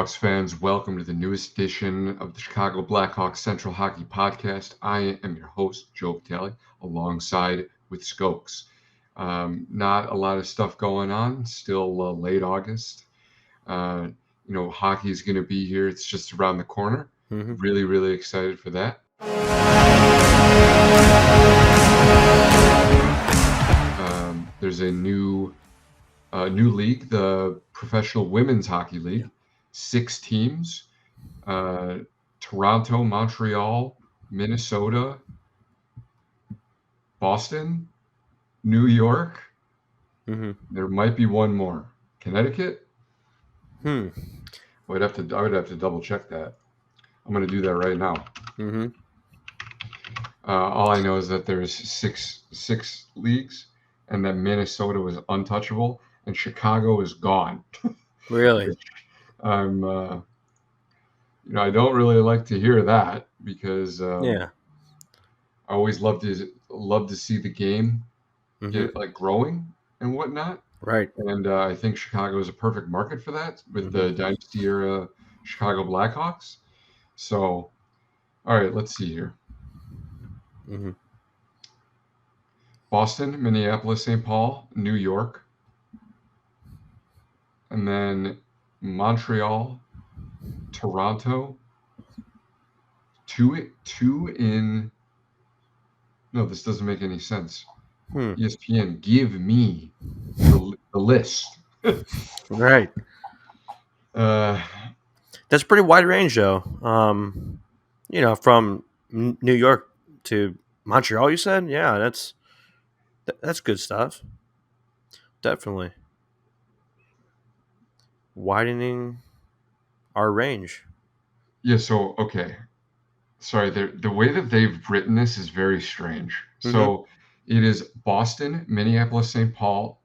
Blackhawks fans, welcome to the newest edition of the Chicago Blackhawks Central Hockey Podcast. I am your host, Joe Vitali, alongside with Skoks. Not a lot of stuff going on, still late August. Hockey is going to be here. It's just around the corner. Really, really excited for that. There's a new league, the Professional Women's Hockey League. 6 teams, Toronto, Montreal, Minnesota, Boston, New York. There might be one more. Connecticut? I would have to double check that. I'm going to do that right now. All I know is that there's six leagues, and that Minnesota was untouchable, and Chicago is gone. Really? I don't really like to hear that because I always love to see the game get growing and whatnot. Right. And I think Chicago is a perfect market for that with the Dynasty era Chicago Blackhawks. So, all right, let's see here. Boston, Minneapolis, St. Paul, New York, and then Montreal, Toronto, two in. No, this doesn't make any sense. ESPN, give me the list. Right. That's pretty wide range, though. From New York to Montreal, you said? Yeah, that's good stuff. Definitely. Widening our range. Yeah, so, okay. Sorry, the way that they've written this is very strange. So it is Boston, Minneapolis, St. Paul,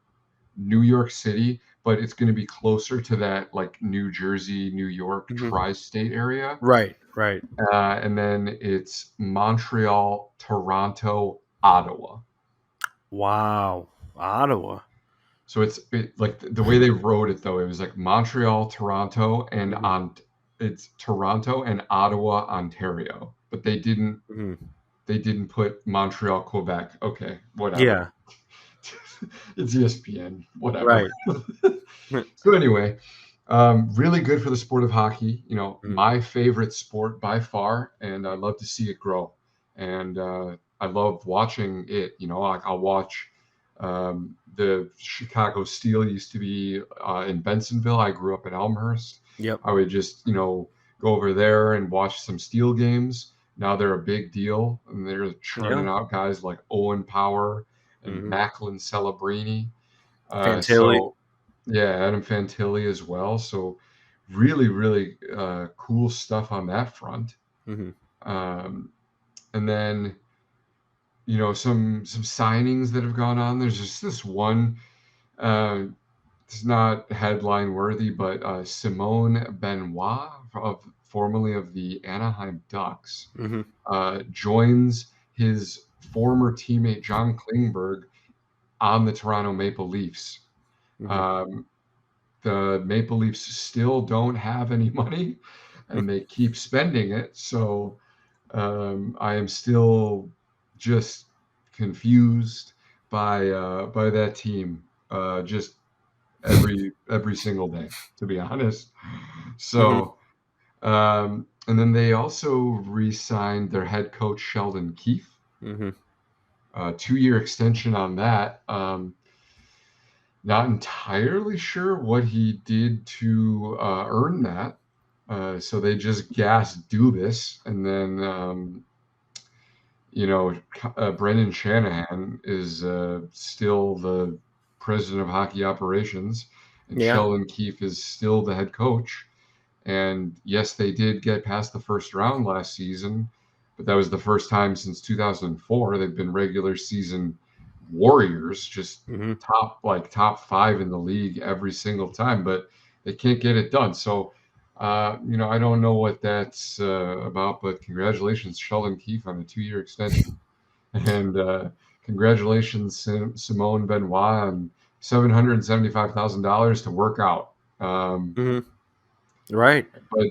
New York City, but it's going to be closer to that New Jersey, New York, tri-state area. Right. And then it's Montreal, Toronto, Ottawa. Wow. Ottawa. So it's the way they wrote it, though, it was Montreal, Toronto, and it's Toronto and Ottawa, Ontario, but they didn't put Montreal, Quebec. Okay, whatever. Yeah. It's ESPN, whatever. Right. So anyway, really good for the sport of hockey. My favorite sport by far, and I love to see it grow. And I love watching it. I'll watch the Chicago Steel used to be in Bensonville. I grew up in Elmhurst. Yep. I would just, go over there and watch some Steel games. Now they're a big deal, and they're churning out guys like Owen Power and Macklin Celebrini. Fantilli. Adam Fantilli as well. So really, really cool stuff on that front. And then, some signings that have gone on. There's just this one. It's not headline worthy, but Simone Benoit, formerly of the Anaheim Ducks, joins his former teammate John Klingberg on the Toronto Maple Leafs. The Maple Leafs still don't have any money, and they keep spending it. So I am still just confused by that team. Just every single day, to be honest. So, and then they also re-signed their head coach Sheldon Keefe. 2-year extension on that. Not entirely sure what he did to earn that. So they just gassed Dubas, and then Brendan Shanahan is still the president of hockey operations, and Sheldon Keefe is still the head coach. And yes, they did get past the first round last season, but that was the first time since 2004. They've been regular season warriors, just top 5 in the league every single time, but they can't get it done. So I don't know what that's about, but congratulations, Sheldon Keefe, on a 2-year extension. And congratulations, Simone Benoit, on $775,000 to work out. Right. But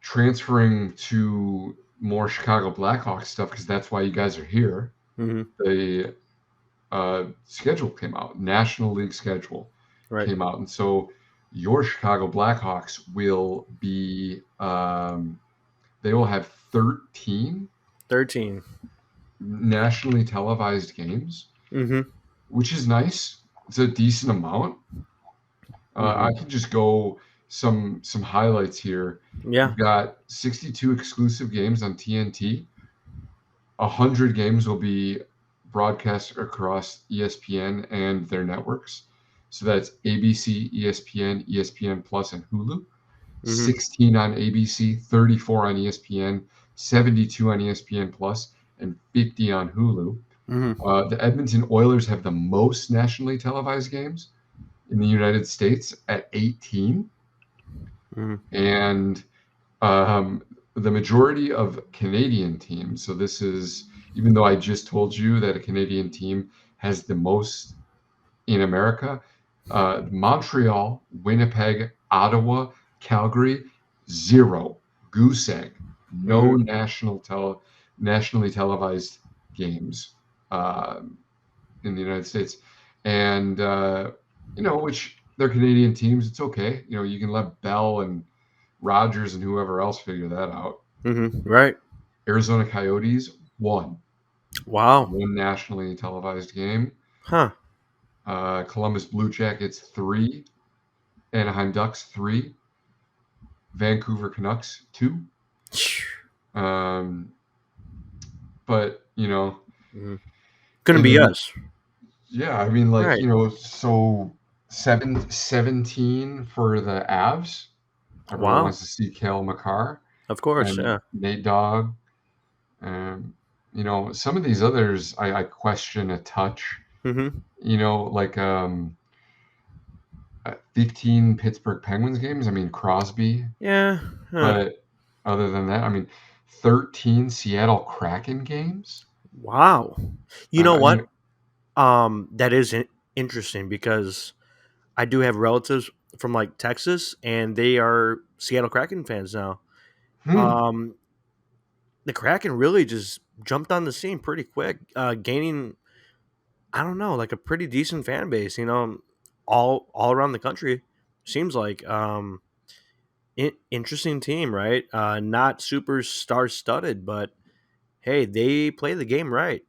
transferring to more Chicago Blackhawks stuff because that's why you guys are here. Mm-hmm. The schedule came out, National League schedule Right. came out, and so your Chicago Blackhawks will be they will have 13 13. nationally televised games, Mm-hmm. which is nice. It's a decent amount. Mm-hmm. I can just go some highlights here. Yeah. You've got 62 exclusive games on TNT. 100 games will be broadcast across ESPN and their networks. So that's ABC, ESPN, ESPN Plus, and Hulu. Mm-hmm. 16 on ABC, 34 on ESPN, 72 on ESPN Plus, and 50 on Hulu. Mm-hmm. The Edmonton Oilers have the most nationally televised games in the United States at 18. Mm-hmm. And um, the majority of Canadian teams, so this is, even though I just told you that a Canadian team has the most in America, Montreal, Winnipeg, Ottawa, Calgary, zero. Goose egg. No Mm-hmm. nationally televised games uh, in the United States. And, which they're Canadian teams. It's okay. You can let Bell and Rogers and whoever else figure that out. Mm-hmm. Right. Arizona Coyotes, one. Wow. One nationally televised game. Huh. Columbus Blue Jackets, three. Anaheim Ducks, three. Vancouver Canucks, two. Um, but, Mm-hmm. Couldn't be and us. yeah, I mean, like, Right. so 17 for the Avs. Everyone Wow. wants to see Cale Makar Of course. and Yeah. Nate Dogg. Um, some of these others I question a touch. Mm-hmm. Like 15 Pittsburgh Penguins games. I mean Crosby, Yeah. Huh. but other than that, I mean 13 Seattle Kraken games. Wow. You know Uh, what? you, That is interesting because I do have relatives from like Texas, and they are Seattle Kraken fans now. hmm, Um, the Kraken really just jumped on the scene pretty quick, gaining I don't know, like a pretty decent fan base. All around the country. Seems like interesting team, right? Not super star studded, but hey, they play the game right.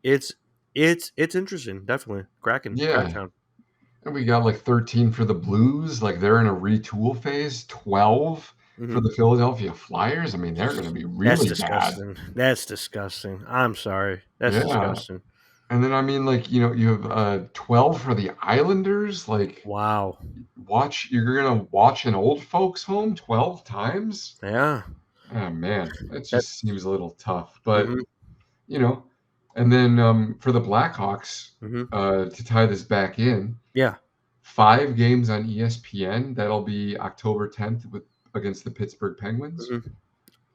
It's it's interesting, definitely. Kraken, yeah. Cracktown. And we got like 13 for the Blues. Like they're in a retool phase. 12 for Hmm. the Philadelphia Flyers. I mean, they're going to be That's really bad. disgusting. That's disgusting. I'm sorry. That's Yeah. disgusting. And then I mean, like you have 12 for the Islanders. Like Wow. you're gonna watch an old folks home 12 times. Yeah. Oh man, that That. just seems a little tough. But Hmm. you know, and then for the Blackhawks, Hmm. to tie this back in, Yeah. 5 games on ESPN. That'll be October 10th against the Pittsburgh Penguins Hmm.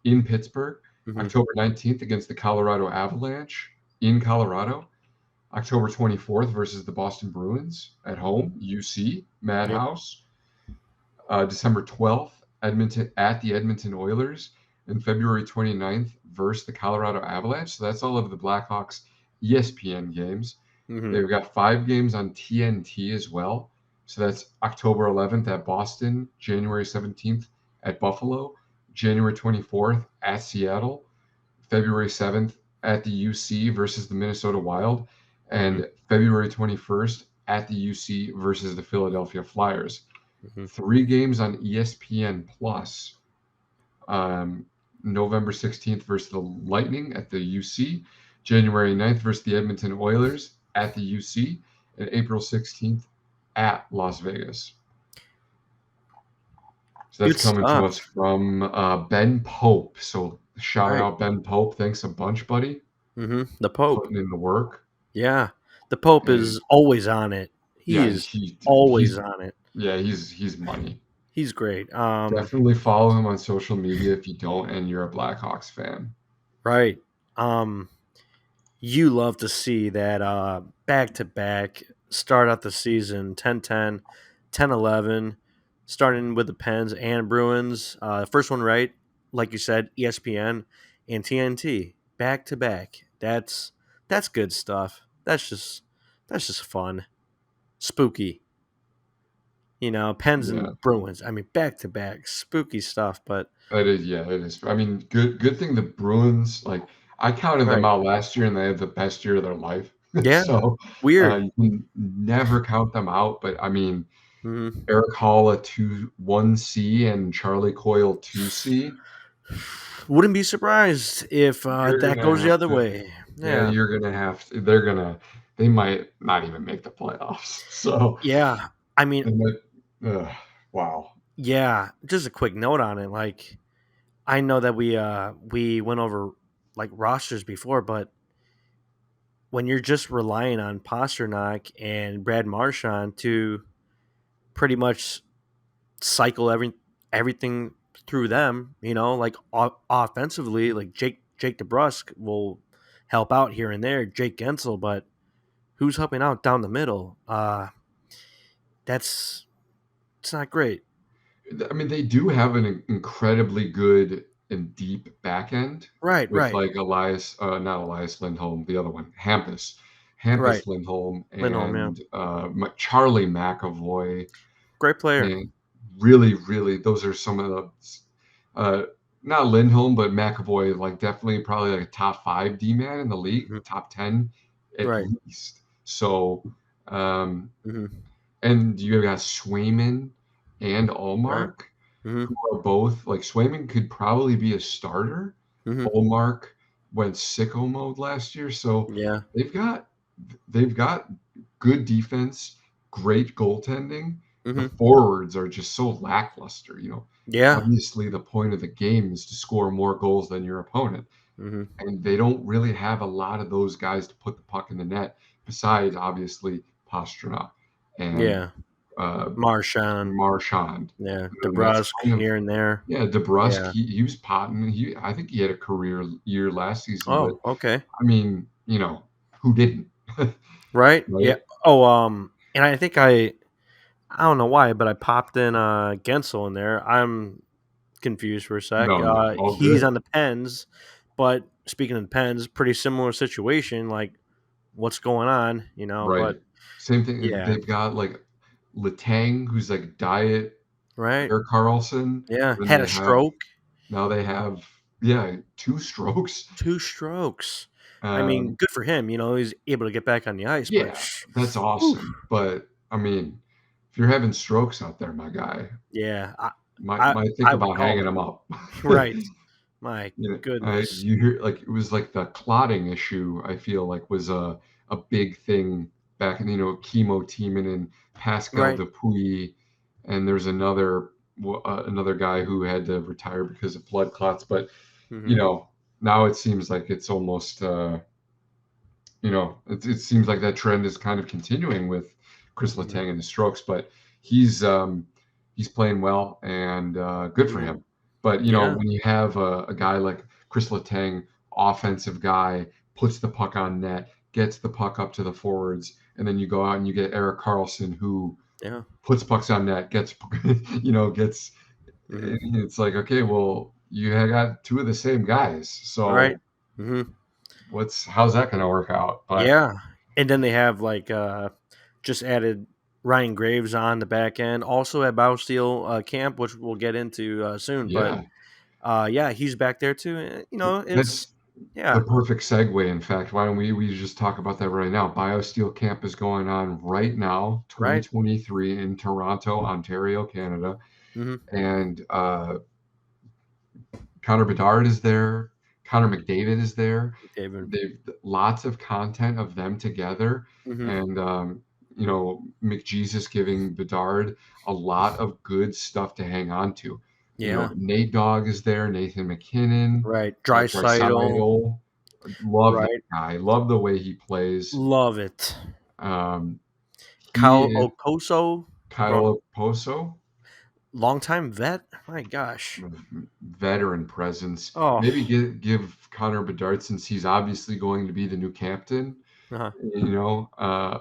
in Pittsburgh. Hmm. October 19th against the Colorado Avalanche in Colorado. October 24th versus the Boston Bruins at home, UC Yep. Madhouse. December 12th, Edmonton at the Edmonton Oilers, and February 29th versus the Colorado Avalanche. So that's all of the Blackhawks ESPN games. Hmm. They've got 5 games on TNT as well. So that's October 11th at Boston, January 17th at Buffalo, January 24th at Seattle, February 7th at the UC versus the Minnesota Wild, Hmm. and February 21st at the UC versus the Philadelphia Flyers. Hmm. 3 games on ESPN Plus. Um, November 16th versus the Lightning at the UC, January 9th versus the Edmonton Oilers at the UC, and April 16th at Las Vegas. So that's Good coming to us stuff. from Ben Pope. So shout Right. out Ben Pope. Thanks a bunch, buddy, The Pope. putting in the work. Yeah. The Pope And is always on it. He yeah, is always he's on it. yeah, he's money. He's great. Definitely follow him on social media if you don't and you're a Blackhawks fan. Right. Um, you love to see that back to back start out the season 10-10, 10-11, starting with the Pens and Bruins. First one right, like you said, ESPN and TNT back to back. That's good stuff. That's just fun, spooky. Pens Yeah. and Bruins. I mean, back to back, spooky stuff. But It is, yeah, it is. I mean, good thing the Bruins, like, I counted them right, out last year, and they had the best year of their life. yeah, So, weird. you can never count them out, but, I mean, Hmm. Eric Hall, a 1C, and Charlie Coyle, 2C, Wouldn't be surprised if you're that gonna goes the have other to way. yeah, Yeah, you're gonna have to they might not even make the playoffs. So, yeah. I mean, they might ugh, wow. yeah. Just a quick note on it. Like, I know that we went over like rosters before, but when you're just relying on Pasternak and Brad Marchand to pretty much cycle everything through them, like offensively, like Jake DeBrusk will help out here and there, Jake Gensel, but who's helping out down the middle? That's it's not great. I mean, they do have an incredibly good and deep back end Right, with right, like not Elias Lindholm, the other one, right. Hampus Lindholm, Lindholm, yeah, and Charlie McAvoy, great player. and really, really, those are some of the uh, not Lindholm, but McAvoy, like definitely probably like a top five D man in the league, Hmm. top 10 at Right. least. So, um, Hmm. and you got Swayman and Right. Allmark Hmm. who are both like Swayman could probably be a starter. Hmm. Olmark went sicko mode last year, so Yeah. they've got they've got good defense, great goaltending. The Hmm. forwards are just so lackluster. Yeah. Obviously the point of the game is to score more goals than your opponent, Hmm. and they don't really have a lot of those guys to put the puck in the net. Besides, obviously Pastrana and Yeah. uh, Marchand. Marchand. Yeah. And that's DeBrusk kind of here and there. yeah, DeBrusk, Yeah. he was potting. I think he had a career year last season, but Oh, okay. I mean, who didn't? Right. Yeah. Right? Oh, and I don't know why, but I popped in Gensel in there. I'm confused for a sec. No, no, all He's good. on the Pens, but speaking of the Pens, pretty similar situation. Like, what's going on? But Right. Same thing. yeah. They've got like Letang, who's like diet Right. Erik Karlsson. Yeah. Then Had a stroke. now they have, yeah, two strokes. 2 strokes. I mean, Um, good for him, he's able to get back on the ice, but yeah, that's oof, awesome. But I mean, if you're having strokes out there, my guy, yeah, I might think I would about call hanging it. them up. Right. My I goodness. you hear like it was like the clotting issue. I feel like was a big thing back in Chemo Tiemann and Pascal Right. Dupuis, and there's another guy who had to retire because of blood clots. But you Mhm. know now it seems like it's almost it seems like that trend is kind of continuing with Chris Mhm. Letang and the strokes, but he's he's playing well and good for Mhm. him. But Yeah. when you have a guy like Chris Letang, offensive guy, puts the puck on net, gets the puck up to the forwards, and then you go out and you get Erik Karlsson who Yeah. puts pucks on net, gets gets. Mhm. It's like okay, well you have got two of the same guys, Right. so Mhm. how's that going to work out? But Yeah. And then they have, like, just added Ryan Graves on the back end, also at Biosteel, camp, which we'll get into, soon, but, yeah. yeah, he's back there too, it's That's the yeah. perfect segue, in fact. Why don't we just talk about that right now? Biosteel Camp is going on right now, Right. 2023 in Toronto, Ontario, Canada. Mhm. And Connor Bedard is there. Connor Mhm. McDavid is there. David. They've lots of content of them together. Mhm. And, McJesus giving Bedard a lot of good stuff to hang on to. Yeah. Nate Dogg is there, Nathan McKinnon, Right. Draisaitl. Draisaitl. Love that Right. guy. Love the way he plays. Love it. Um, he Kyle is Okoso, Kyle Poso, longtime vet. My gosh. veteran presence. Oh. Maybe give Connor Bedard, since he's obviously going to be the new captain, Uh-huh.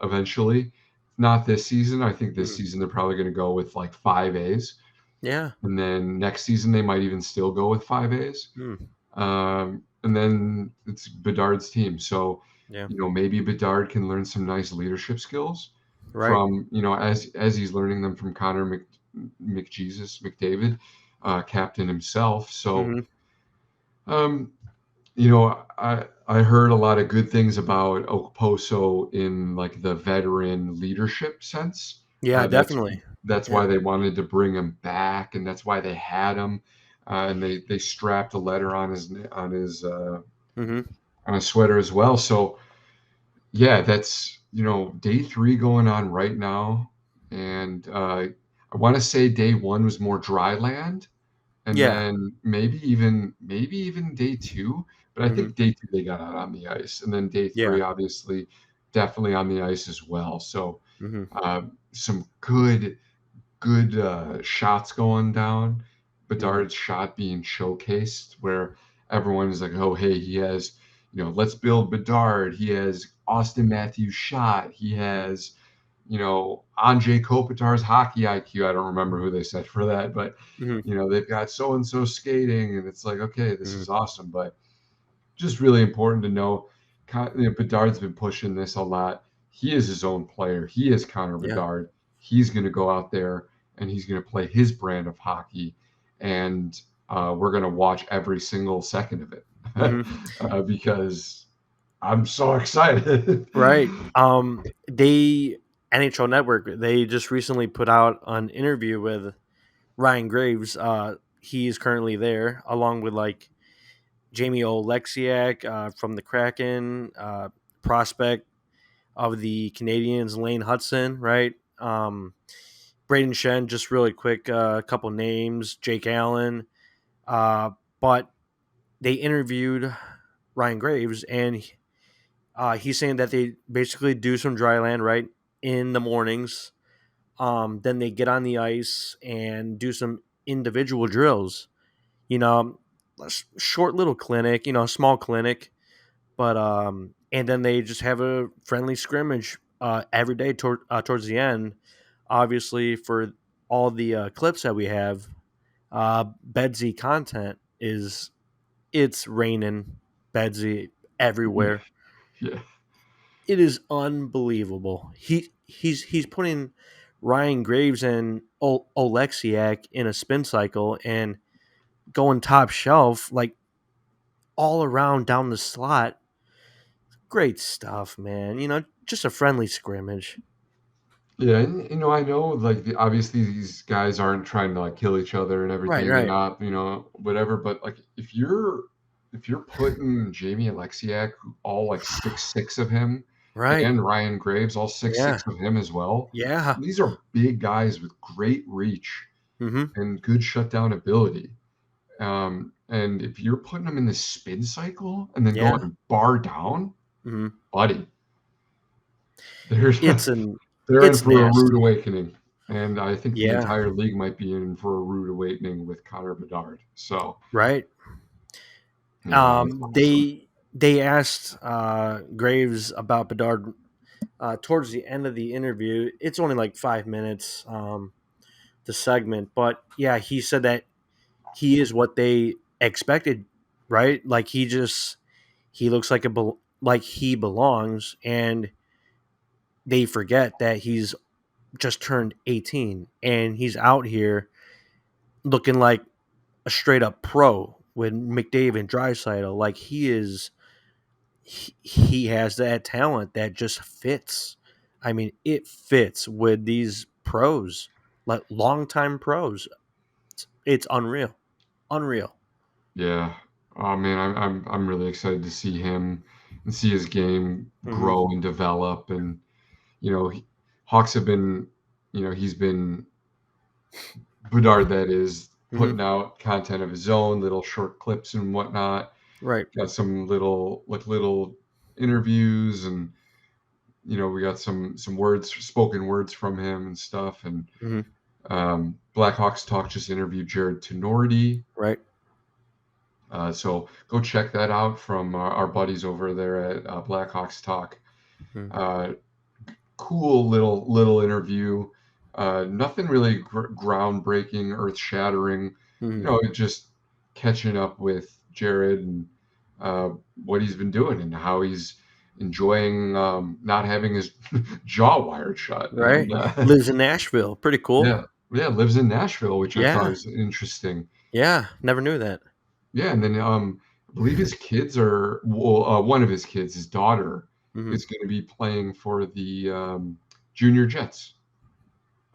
eventually. not this season. I think this Mm. season they're probably going to go with like 5 A's, Yeah. and then next season they might even still go with 5 A's. Mm. And then it's Bedard's team. So, Yeah. maybe Bedard can learn some nice leadership skills Right. from, as he's learning them from Connor McJesus McDavid, captain himself. So, Hmm. um, I heard a lot of good things about Okposo in like the veteran leadership sense. Yeah, Uh, that's definitely. that's Yeah. why they wanted to bring him back, and that's why they had him. And they strapped a letter Hmm. on his sweater as well. So yeah, that's day three going on right now, and I want to say day one was more dry land, and Yeah. then maybe even day two, but I Hmm. think day two they got out on the ice, and then day Yeah. three obviously definitely on the ice as well. So Hmm. some good shots going down. Hmm. Bedard's shot being showcased, where everyone is like, "Oh, hey, he has, let's build Bedard. He has Austin Matthews' shot. He has, Anjay Kopitar's hockey IQ." I don't remember who they said for that, but Hmm. they've got so and so skating, and it's like, okay, this Hmm. is awesome, but just really important to know. Bedard's been pushing this a lot. He is his own player. He is Connor Yeah. Bedard. He's going to go out there and he's going to play his brand of hockey, and we're going to watch every single second of it Hmm. because I'm so excited. Right. They NHL Network, they just recently put out an interview with Ryan Graves. He's currently there along with like Jamie Oleksiak from the Kraken, prospect of the Canadians, Lane Hudson, right? Braden Shen, just really quick, a couple names, Jake Allen. Uh, but they interviewed Ryan Graves, and he's saying that they basically do some dry land right in the mornings. Then they get on the ice and do some individual drills. You know, short little clinic. Small clinic, but and then they just have a friendly scrimmage every day towards the end. Obviously, for all the clips that we have, Bedsy content is it's raining Bedsy everywhere. Yeah, It is unbelievable. He's putting Ryan Graves and Oleksiak in a spin cycle and going top shelf like all around down the slot. Great stuff, man. Just a friendly scrimmage. yeah, and I know like obviously these guys aren't trying to like kill each other and Right, everything. They're right, not, whatever. But like if you're putting Jamie Alexiak, all like 6'6" of him, right. and Ryan Graves, all six Yeah, six of him as well. yeah. These are big guys with great reach Mm-hmm. and good shutdown ability. And if you're putting them in the spin cycle and then Yeah. going bar down, Mm-hmm. buddy, there's It's an they're in it's for a rude nasty. awakening. And I think the Yeah. entire league might be in for a rude awakening with Connor Bedard. So, Right. yeah, that's awesome. They asked Graves about Bedard towards the end of the interview. It's only like 5 minutes, the segment, but yeah, he said that he is what they expected, right? Like he looks like like he belongs, and they forget that he's just turned 18 and he's out here looking like a straight up pro with McDavid and Draisaitl. Like he has that talent that just fits. I mean, it fits with these pros, like longtime pros. It's unreal, unreal. Yeah. Oh man, I'm really excited to see him and see his game Hmm. grow and develop. And Hawks have been, he's been Bedard, that is, Hmm. putting out content of his own, little short clips and whatnot. Right. Got some little interviews, and we got some spoken words from him and stuff. And Hmm. Blackhawks Talk just interviewed Jared Tenorti. Right. So go check that out from our buddies over there at Blackhawks Talk. Hmm. Uh, cool little interview. Nothing really groundbreaking, earth shattering. Mhm. Just catching up with Jared and uh, what he's been doing and how he's enjoying not having his jaw wired shut. Right. And Lives in Nashville. Pretty cool. yeah, yeah, lives in Nashville, which I thought Yeah. was interesting. Yeah. Never knew that. Yeah, and then I believe his kids are well, one of his kids, his daughter, Mhm. is going to be playing for the Junior Jets.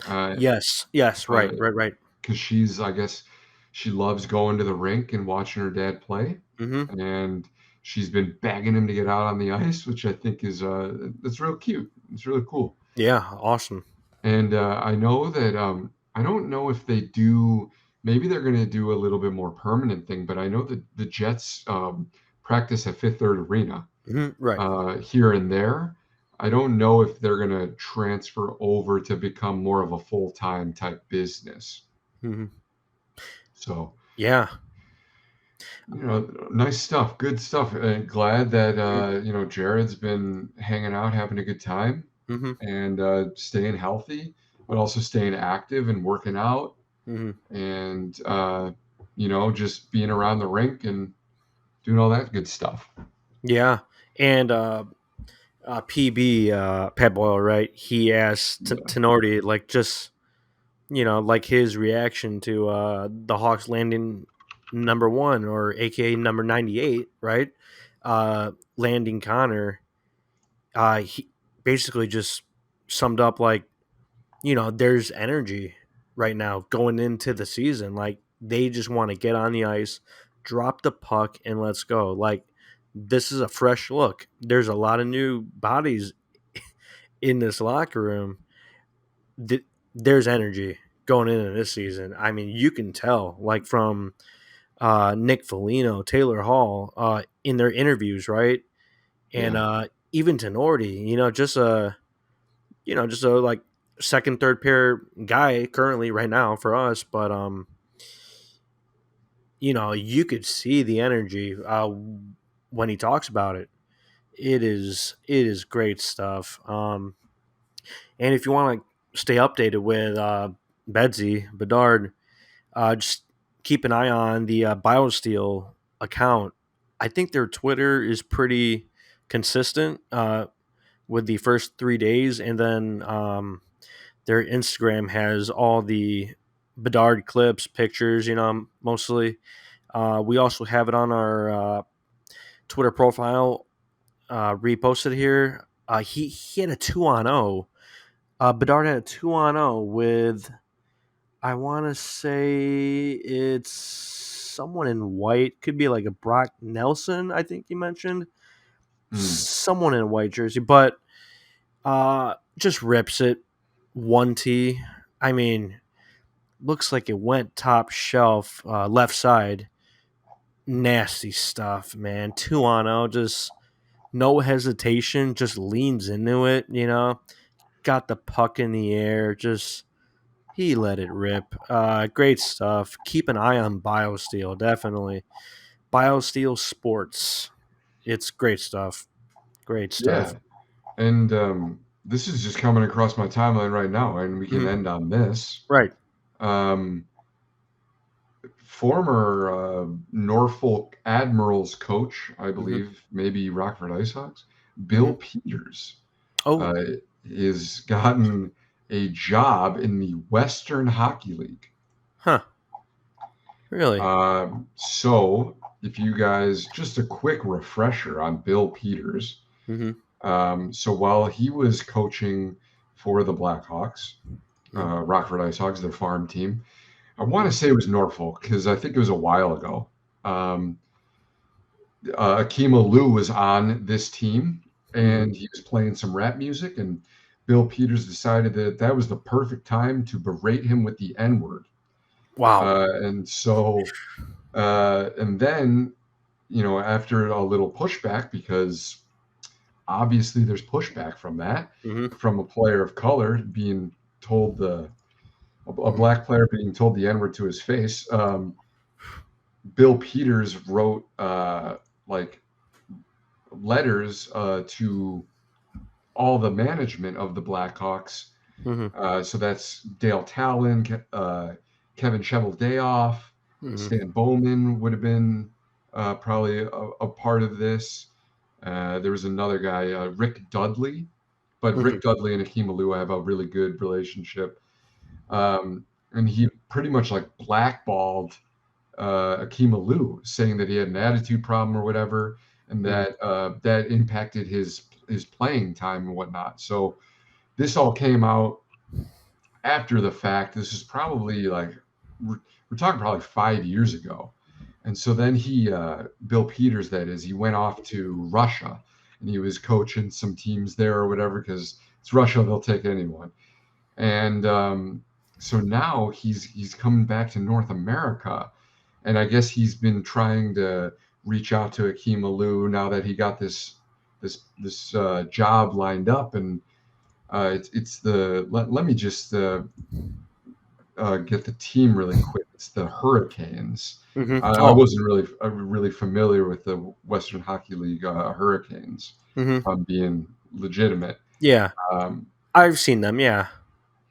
Yes. Yes. Uh, Right. Right. Right. because I guess, she loves going to the rink and watching her dad play, Mhm. and she's been begging him to get out on the ice, which I think is that's real cute. It's really cool. Yeah. Awesome. And I know that I don't know if they do. Maybe they're going to do a little bit more permanent thing, but I know that the Jets practice at Fifth Third Arena Mhm. Right. here and there. I don't know if they're going to transfer over to become more of a full time type business. Mhm. So, Yeah. nice stuff, good stuff. And glad that Mhm. Jared's been hanging out, having a good time, Mhm. and staying healthy, but also staying active and working out, Mhm. and just being around the rink and doing all that good stuff. Yeah. And PB Pat Boyle, right? He asked Yeah, Tenorti like just like his reaction to the Hawks landing number one or AKA number 98, right? Landing Connor. He basically just summed up like there's energy right now going into the season. Like they just want to get on the ice, drop the puck, and let's go. Like this is a fresh look. There's a lot of new bodies in this locker room. There's energy going into this season. I mean, you can tell, like from Nick Foligno, Taylor Hall, in their interviews, right? And yeah, even Tenorti, just a like second, third pair guy currently right now for us. But you could see the energy when he talks about it. It is great stuff. And if you want to stay updated with Bedsy Bedard, just keep an eye on the Biosteel account. I think their Twitter is pretty consistent with the first 3 days, and then their Instagram has all the Bedard clips, pictures, mostly. We also have it on our Twitter profile, reposted here. He had a 2-on-0. Bedard had a 2-on-0 with, I want to say it's someone in white. Could be like a Brock Nelson, I think you mentioned. mm, Someone in a white jersey, but just rips it. 1T. I mean, looks like it went top shelf, left side. Nasty stuff, man. 2-on-0, just no hesitation, just leans into it, got the puck in the air, just he let it rip. Great stuff. Keep an eye on Biosteel, definitely. Biosteel Sports. It's great stuff. Great stuff. yeah. And this is just coming across my timeline right now, and we can Mhm. end on this. Right. Um, Former Norfolk Admirals coach, I Hmm. believe, maybe Rockford Ice Hawks, Hmm. Bill Peters, Oh, uh, has gotten a job in the Western Hockey League. huh. Really? So, if you guys, just a quick refresher on Bill Peters. Hmm. So, while he was coaching for the Blackhawks, Hmm. Rockford Ice Hawks, their farm team, I want to say it was Norfolk because I think it was a while ago. Um, Akima Lou was on this team, Hmm. and he was playing some rap music, and Bill Peters decided that that was the perfect time to berate him with the N word. Wow. And so, and then, after a little pushback, because obviously there's pushback from that, Hmm. from a player of color being told a Hmm. black player being told the N word to his face. Bill Peters wrote like letters to all the management of the Blackhawks. Mm-hmm. So that's Dale Talon, Kevin Cheveldayoff, Mm-hmm. Stan Bowman would have been probably a part of this. There was another guy, Rick Dudley, but Mm-hmm. Rick Dudley and Hakeem Alou have a really good relationship. And he pretty much like blackballed Hakeem Alou, saying that he had an attitude problem or whatever, and Mm-hmm. that impacted his playing time and whatnot. So this all came out after the fact. This is probably like we're talking probably 5 years ago. And so then Bill Peters, that is, he went off to Russia and he was coaching some teams there or whatever because it's Russia, they'll take anyone. And so now he's coming back to North America, and I guess he's been trying to reach out to Hakeem Alou now that he got this job lined up, and it's the let me just get the team really quick. It's the Hurricanes. Mm-hmm. I Oh. wasn't really familiar with the Western Hockey League Hurricanes. If Mm-hmm. I'm being legitimate. Yeah, Um, I've seen them. Yeah.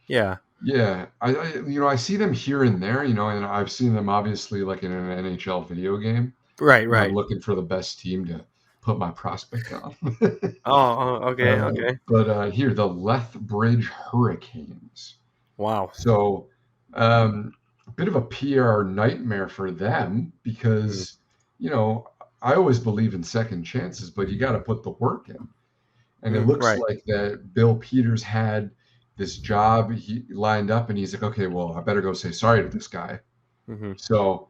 Yeah. yeah, I see them here and there, and I've seen them obviously like in an NHL video game Right. when I'm Right. looking for the best team to put my prospect on. Oh. Okay. Okay. But here, the Lethbridge Hurricanes. Wow. So, a bit of a PR nightmare for them Mm-hmm. because, you know, I always believe in second chances, but you got to put the work in. And it looks Right. like that Bill Peters had this job he lined up, and he's like, okay, well, I better go say sorry to this guy. Mm-hmm. So,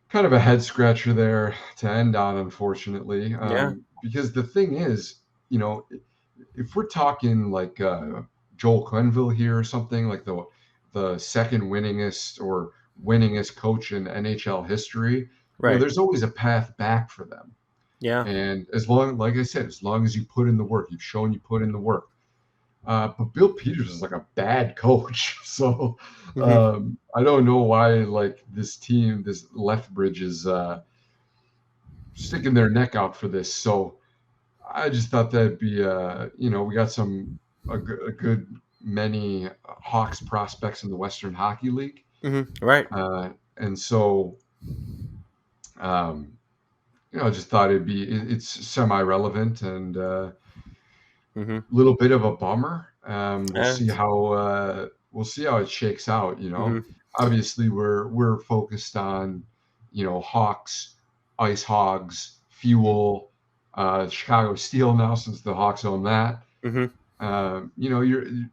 kind of a head scratcher there to end on, unfortunately. Yeah. Because the thing is, if we're talking like Joel Quenneville here or something, like the second winningest or winningest coach in NHL history, Right. there's always a path back for them. Yeah. And as long, like I said, as long as you put in the work, you've shown you put in the work. But Bill Peters is like a bad coach, so Mm-hmm. I don't know why like this team, this Lethbridge, is sticking their neck out for this. So I just thought that'd be, we got a good many Hawks prospects in the Western Hockey League, Mm-hmm. Right. and so I just thought it's semi-relevant and Mm-hmm. little bit of a bummer. And. We'll see how it shakes out. Mm-hmm. Obviously we're focused on Hawks, Ice Hogs, Fuel, Chicago Steel now since the Hawks own that. Mm-hmm. It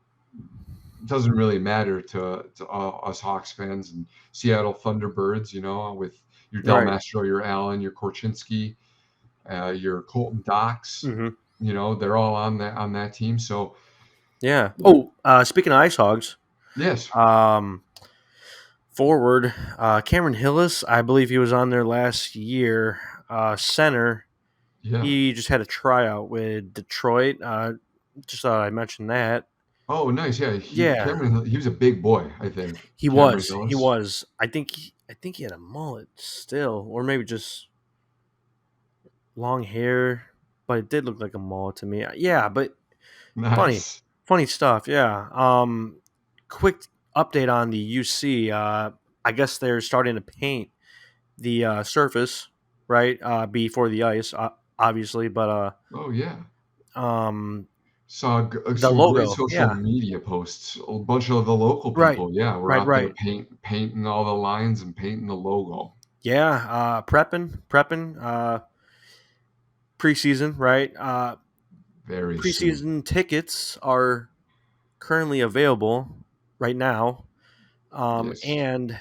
doesn't really matter to us Hawks fans and Seattle Thunderbirds. With your Del Right. Mastro, your Allen, your Korchinski, your Colton Docks. Mm-hmm. They're all on that team. So Yeah. Oh, speaking of ice hogs, yes, um, forward Cameron Hillis, I believe he was on there last year. Center, yeah. he just had a tryout with Detroit. Just thought I'd mention that. Oh, nice. Yeah, Yeah, He was a big boy, I think. he Cameron was. He Hillis. was. I think he had a mullet still, or maybe just long hair, but it did look like a mullet to me. Yeah, but funny, Nice. funny stuff. Yeah. Quick update on the UC. I guess they're starting to paint the surface, right? Before the ice, obviously, but Oh yeah. um, Saw the some great logo. social Yeah. media posts. A bunch of the local Right. people, yeah, were Right. out there Right. painting all the lines and painting the logo. Yeah. Prepping. Preseason. Right. Very soon. Preseason tickets are currently available right now. Yes. And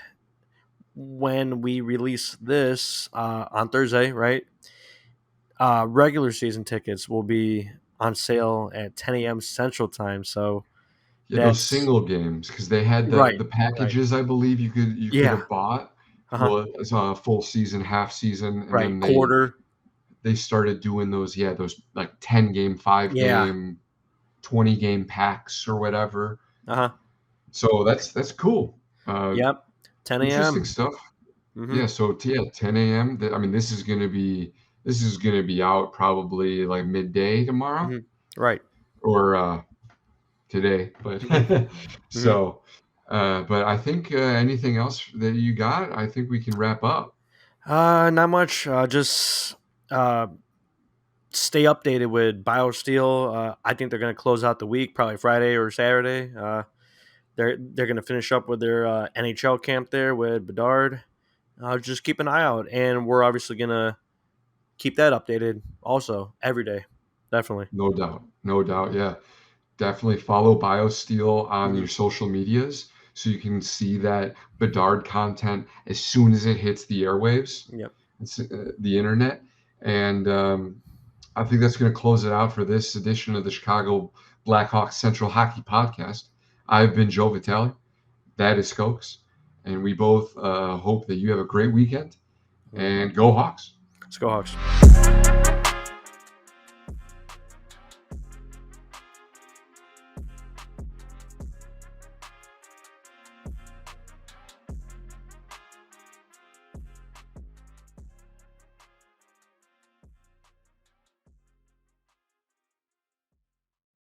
when we release this on Thursday, right? Regular season tickets will be on sale at 10 a.m. Central Time. So Yeah, those that's single games because they had the right, the right. packages. I believe you could Yeah. have bought Uh huh. was a full season, half season, and Right. then Quarter. they started doing those like 10 game, 5 Yeah. game, 20 game packs or whatever. Uh huh. So that's cool. Uh, Yep. 10 Interesting a.m. stuff. Mm-hmm. Yeah. So yeah, 10 a.m. I mean, this is gonna be out probably like midday tomorrow. Mm-hmm. Right. or today, but so. But I think anything else that you got, I think we can wrap up. Not much. Just stay updated with Biosteel. I think they're going to close out the week, probably Friday or Saturday. They're going to finish up with their NHL camp there with Bedard. Just keep an eye out, and we're obviously going to keep that updated also every day. Definitely. No doubt. No doubt. Yeah. Definitely follow Biosteel on Mm-hmm. your social medias so you can see that Bedard content as soon as it hits the airwaves, Yep. the internet. And I think that's going to close it out for this edition of the Chicago Blackhawks Central Hockey Podcast. I've been Joe Vitali. That is Skoks. And we both hope that you have a great weekend. Mm-hmm. And go Hawks. Let's go Hawks.